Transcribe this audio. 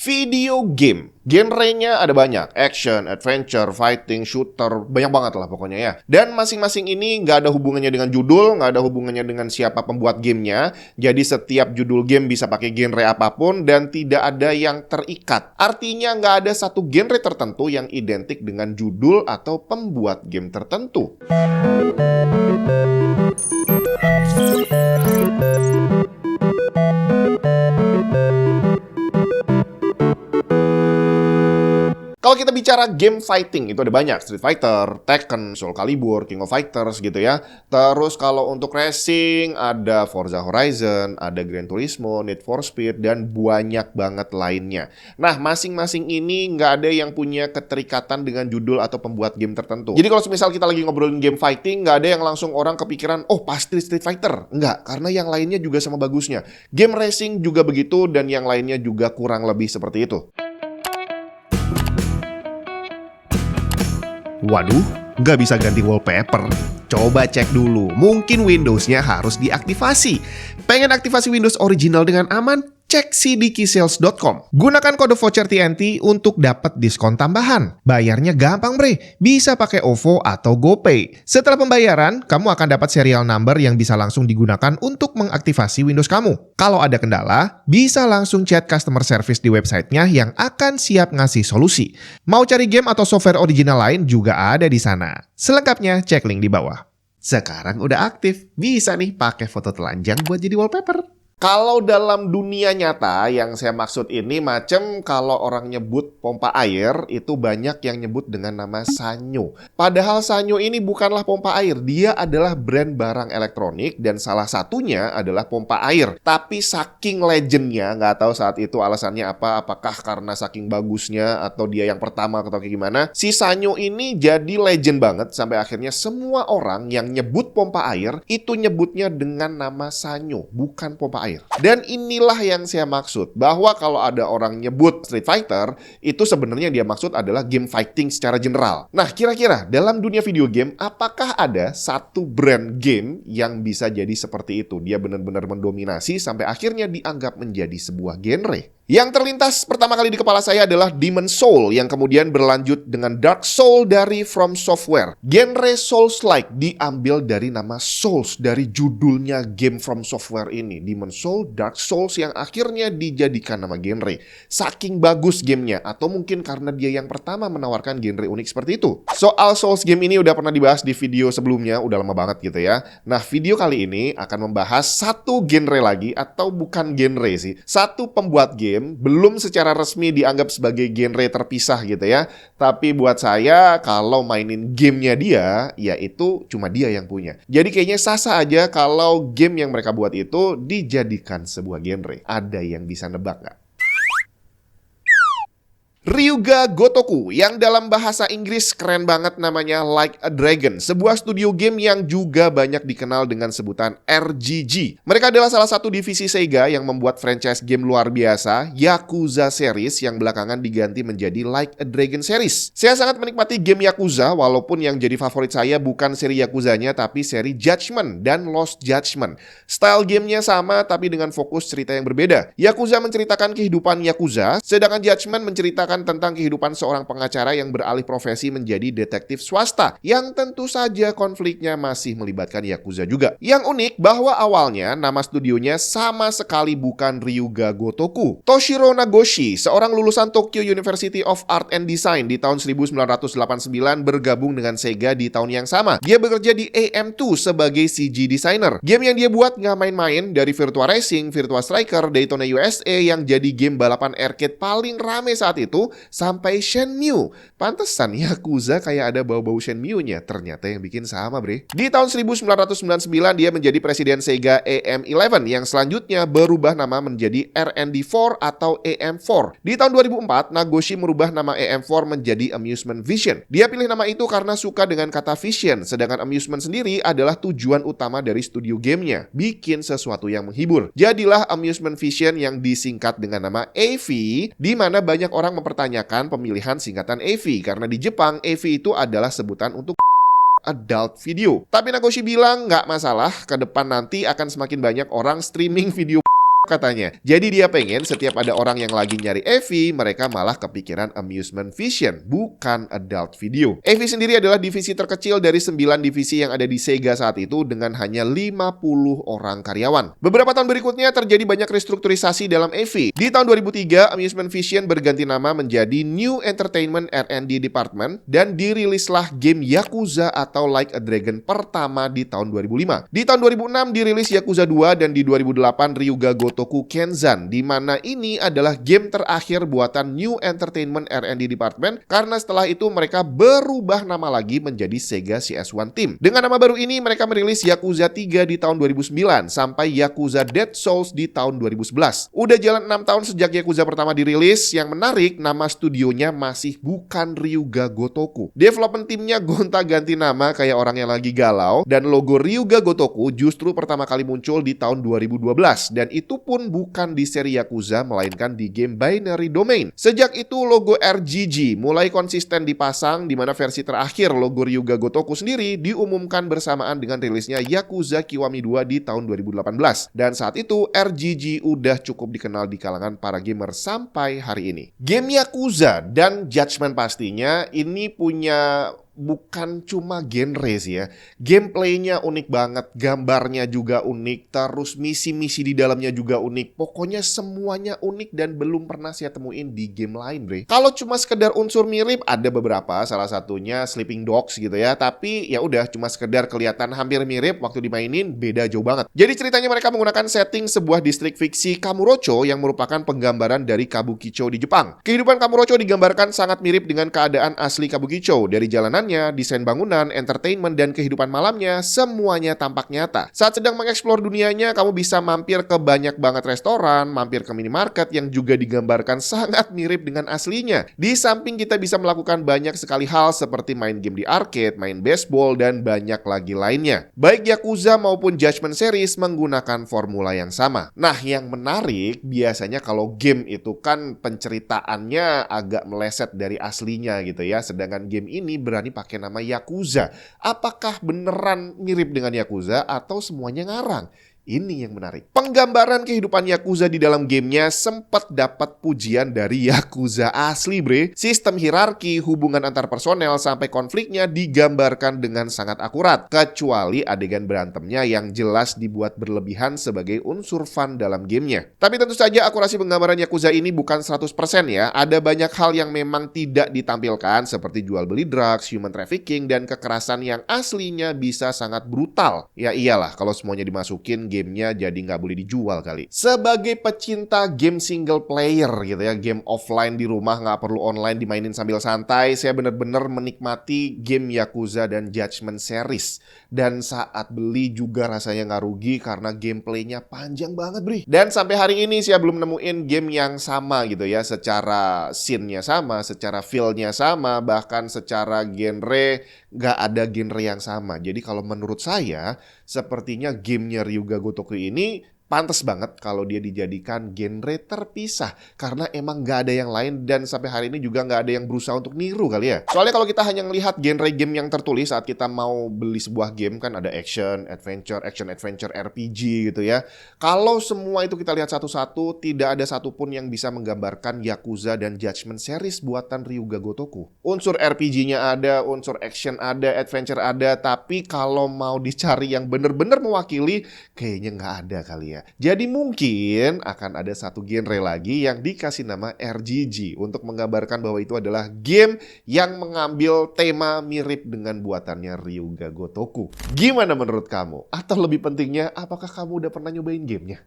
Video game. Genrenya ada banyak. Action, adventure, fighting, shooter. Banyak banget lah pokoknya ya. Dan masing-masing ini nggak ada hubungannya dengan judul, nggak ada hubungannya dengan siapa pembuat gamenya. Jadi setiap judul game bisa pakai genre apapun dan tidak ada yang terikat. Artinya nggak ada satu genre tertentu yang identik dengan judul atau pembuat game tertentu. Kalau kita bicara game fighting, itu ada banyak. Street Fighter, Tekken, Soul Calibur, King of Fighters gitu ya. Terus kalau untuk racing, ada Forza Horizon, ada Gran Turismo, Need for Speed, dan banyak banget lainnya. Nah, masing-masing ini nggak ada yang punya keterikatan dengan judul atau pembuat game tertentu. Jadi kalau misal kita lagi ngobrolin game fighting, nggak ada yang langsung orang kepikiran, oh pasti Street Fighter. Nggak, karena yang lainnya juga sama bagusnya. Game racing juga begitu, dan yang lainnya juga kurang lebih seperti itu. Waduh, nggak bisa ganti wallpaper. Coba cek dulu, mungkin Windows-nya harus diaktifasi. Pengen aktifasi Windows original dengan aman? Cek cdkeysales.com. Gunakan kode voucher TNT untuk dapat diskon tambahan. Bayarnya gampang bre, bisa pakai OVO atau GoPay. Setelah pembayaran, kamu akan dapat serial number yang bisa langsung digunakan untuk mengaktifasi Windows kamu. Kalau ada kendala, bisa langsung chat customer service di websitenya yang akan siap ngasih solusi. Mau cari game atau software original lain juga ada di sana. Selengkapnya cek link di bawah. Sekarang udah aktif, bisa nih pakai foto telanjang buat jadi wallpaper. Kalau dalam dunia nyata, yang saya maksud ini macam kalau orang nyebut pompa air, itu banyak yang nyebut dengan nama Sanyo. Padahal Sanyo ini bukanlah pompa air, dia adalah brand barang elektronik dan salah satunya adalah pompa air. Tapi saking legendnya, nggak tahu saat itu alasannya apa, apakah karena saking bagusnya atau dia yang pertama atau kayak gimana, si Sanyo ini jadi legend banget sampai akhirnya semua orang yang nyebut pompa air itu nyebutnya dengan nama Sanyo, bukan pompa air. Dan inilah yang saya maksud, bahwa kalau ada orang nyebut Street Fighter, itu sebenarnya dia maksud adalah game fighting secara general. Nah, kira-kira dalam dunia video game, apakah ada satu brand game yang bisa jadi seperti itu? Dia benar-benar mendominasi sampai akhirnya dianggap menjadi sebuah genre. Yang terlintas pertama kali di kepala saya adalah Demon's Soul, yang kemudian berlanjut dengan Dark Soul dari From Software. Genre Souls-like diambil dari nama Souls, dari judulnya game From Software ini. Demon's Soul, Dark Souls, yang akhirnya dijadikan nama genre. Saking bagus gamenya, atau mungkin karena dia yang pertama menawarkan genre unik seperti itu. Soal Souls game ini udah pernah dibahas di video sebelumnya, udah lama banget gitu ya. Nah, video kali ini akan membahas satu genre lagi, atau bukan genre sih, satu pembuat game belum secara resmi dianggap sebagai genre terpisah gitu ya. Tapi buat saya, kalau mainin gamenya dia, ya itu cuma dia yang punya. Jadi kayaknya sah-sah aja kalau game yang mereka buat itu dijadikan sebuah genre. Ada yang bisa nebak nggak? Ryuga Gotoku, yang dalam bahasa Inggris keren banget namanya Like a Dragon, sebuah studio game yang juga banyak dikenal dengan sebutan RGG. Mereka adalah salah satu divisi Sega yang membuat franchise game luar biasa, Yakuza series, yang belakangan diganti menjadi Like a Dragon series. Saya sangat menikmati game Yakuza, walaupun yang jadi favorit saya bukan seri Yakuzanya, tapi seri Judgment dan Lost Judgment. Style gamenya sama, tapi dengan fokus cerita yang berbeda. Yakuza menceritakan kehidupan Yakuza, sedangkan Judgment menceritakan tentang kehidupan seorang pengacara yang beralih profesi menjadi detektif swasta, yang tentu saja konfliknya masih melibatkan Yakuza juga. Yang unik bahwa awalnya nama studionya sama sekali bukan Ryuga Gotoku. Toshiro Nagoshi, seorang lulusan Tokyo University of Art and Design di tahun 1989, bergabung dengan Sega di tahun yang sama. Dia bekerja di AM2 sebagai CG designer. Game yang dia buat nggak main-main, dari Virtua Racing, Virtua Striker, Daytona USA yang jadi game balapan arcade paling rame saat itu, sampai Shenmue. Pantesan Yakuza kayak ada bau-bau Shenmue-nya. Ternyata yang bikin sama, bre. Di tahun 1999 dia menjadi presiden Sega AM11, yang selanjutnya berubah nama menjadi RND4 atau AM4. Di tahun 2004, Nagoshi merubah nama AM4 menjadi Amusement Vision. Dia pilih nama itu karena suka dengan kata vision, sedangkan amusement sendiri adalah tujuan utama dari studio gamenya, bikin sesuatu yang menghibur. Jadilah Amusement Vision yang disingkat dengan nama AV, di mana banyak orang mempertanyakan pemilihan singkatan AV, karena di Jepang AV itu adalah sebutan untuk adult video. Tapi Nagoshi bilang nggak masalah, ke depan nanti akan semakin banyak orang streaming video katanya. Jadi dia pengen setiap ada orang yang lagi nyari Eevee, mereka malah kepikiran Amusement Vision, bukan Adult Video. Eevee sendiri adalah divisi terkecil dari 9 divisi yang ada di Sega saat itu dengan hanya 50 orang karyawan. Beberapa tahun berikutnya terjadi banyak restrukturisasi dalam Eevee. Di tahun 2003, Amusement Vision berganti nama menjadi New Entertainment R&D Department dan dirilislah game Yakuza atau Like a Dragon pertama di tahun 2005. Di tahun 2006 dirilis Yakuza 2 dan di 2008 Ryuga Gotoku Kenzan, di mana ini adalah game terakhir buatan New Entertainment R&D Department karena setelah itu mereka berubah nama lagi menjadi Sega CS1 Team. Dengan nama baru ini mereka merilis Yakuza 3 di tahun 2009 sampai Yakuza Dead Souls di tahun 2011. Udah jalan 6 tahun sejak Yakuza pertama dirilis. Yang menarik, nama studionya masih bukan Ryuga Gotoku. Development timnya gonta-ganti nama kayak orang yang lagi galau, dan logo Ryuga Gotoku justru pertama kali muncul di tahun 2012 dan itu pun bukan di seri Yakuza melainkan di game Binary Domain. Sejak itu logo RGG mulai konsisten dipasang, di mana versi terakhir logo Ryuga Gotoku sendiri diumumkan bersamaan dengan rilisnya Yakuza Kiwami 2 di tahun 2018. Dan saat itu RGG udah cukup dikenal di kalangan para gamer sampai hari ini. Game Yakuza dan Judgment pastinya ini punya bukan cuma genre sih ya. Gameplaynya unik banget, gambarnya juga unik, terus misi-misi di dalamnya juga unik. Pokoknya semuanya unik dan belum pernah saya temuin di game lain, bre. Kalau cuma sekedar unsur mirip ada beberapa, salah satunya Sleeping Dogs gitu ya. Tapi ya udah cuma sekedar kelihatan hampir mirip, waktu dimainin beda jauh banget. Jadi ceritanya mereka menggunakan setting sebuah distrik fiksi Kamurocho yang merupakan penggambaran dari Kabukicho di Jepang. Kehidupan Kamurocho digambarkan sangat mirip dengan keadaan asli Kabukicho. Dari jalanan, desain bangunan, entertainment, dan kehidupan malamnya, semuanya tampak nyata. Saat sedang mengeksplor dunianya, kamu bisa mampir ke banyak banget restoran, mampir ke minimarket yang juga digambarkan sangat mirip dengan aslinya. Di samping kita bisa melakukan banyak sekali hal seperti main game di arcade, main baseball, dan banyak lagi lainnya. Baik Yakuza maupun Judgment series menggunakan formula yang sama. Nah, yang menarik, biasanya kalau game itu kan penceritaannya agak meleset dari aslinya gitu ya, sedangkan game ini berani pakai nama Yakuza. Apakah beneran mirip dengan Yakuza atau semuanya ngarang? Ini yang menarik. Penggambaran kehidupan Yakuza di dalam gamenya sempat dapat pujian dari Yakuza asli, bre. Sistem hierarki, hubungan antar personel, sampai konfliknya digambarkan dengan sangat akurat. Kecuali adegan berantemnya yang jelas dibuat berlebihan sebagai unsur fun dalam gamenya. Tapi tentu saja akurasi penggambaran Yakuza ini bukan 100% ya. Ada banyak hal yang memang tidak ditampilkan seperti jual beli drugs, human trafficking, dan kekerasan yang aslinya bisa sangat brutal. Ya iyalah, kalau semuanya dimasukin, gamenya jadi nggak boleh dijual kali. Sebagai pecinta game single player gitu ya, game offline di rumah nggak perlu online dimainin sambil santai, saya bener-bener menikmati game Yakuza dan Judgment series. Dan saat beli juga rasanya nggak rugi karena gameplaynya panjang banget, Bri. Dan sampai hari ini saya belum nemuin game yang sama gitu ya, secara scene-nya sama, secara feel-nya sama, bahkan secara genre nggak ada genre yang sama. Jadi kalau menurut saya, sepertinya gamenya Ryuga Gotoku ini pantas banget kalau dia dijadikan genre terpisah. Karena emang nggak ada yang lain dan sampai hari ini juga nggak ada yang berusaha untuk niru kali ya. Soalnya kalau kita hanya ngelihat genre game yang tertulis saat kita mau beli sebuah game kan ada action, adventure, RPG gitu ya. Kalau semua itu kita lihat satu-satu, tidak ada satupun yang bisa menggambarkan Yakuza dan Judgment series buatan Ryuga Gotoku. Unsur RPG-nya ada, unsur action ada, adventure ada, tapi kalau mau dicari yang bener-bener mewakili, kayaknya nggak ada kali ya. Jadi mungkin akan ada satu genre lagi yang dikasih nama RGG untuk menggambarkan bahwa itu adalah game yang mengambil tema mirip dengan buatannya Ryuga Gotoku. Gimana menurut kamu? Atau lebih pentingnya, apakah kamu udah pernah nyobain gamenya?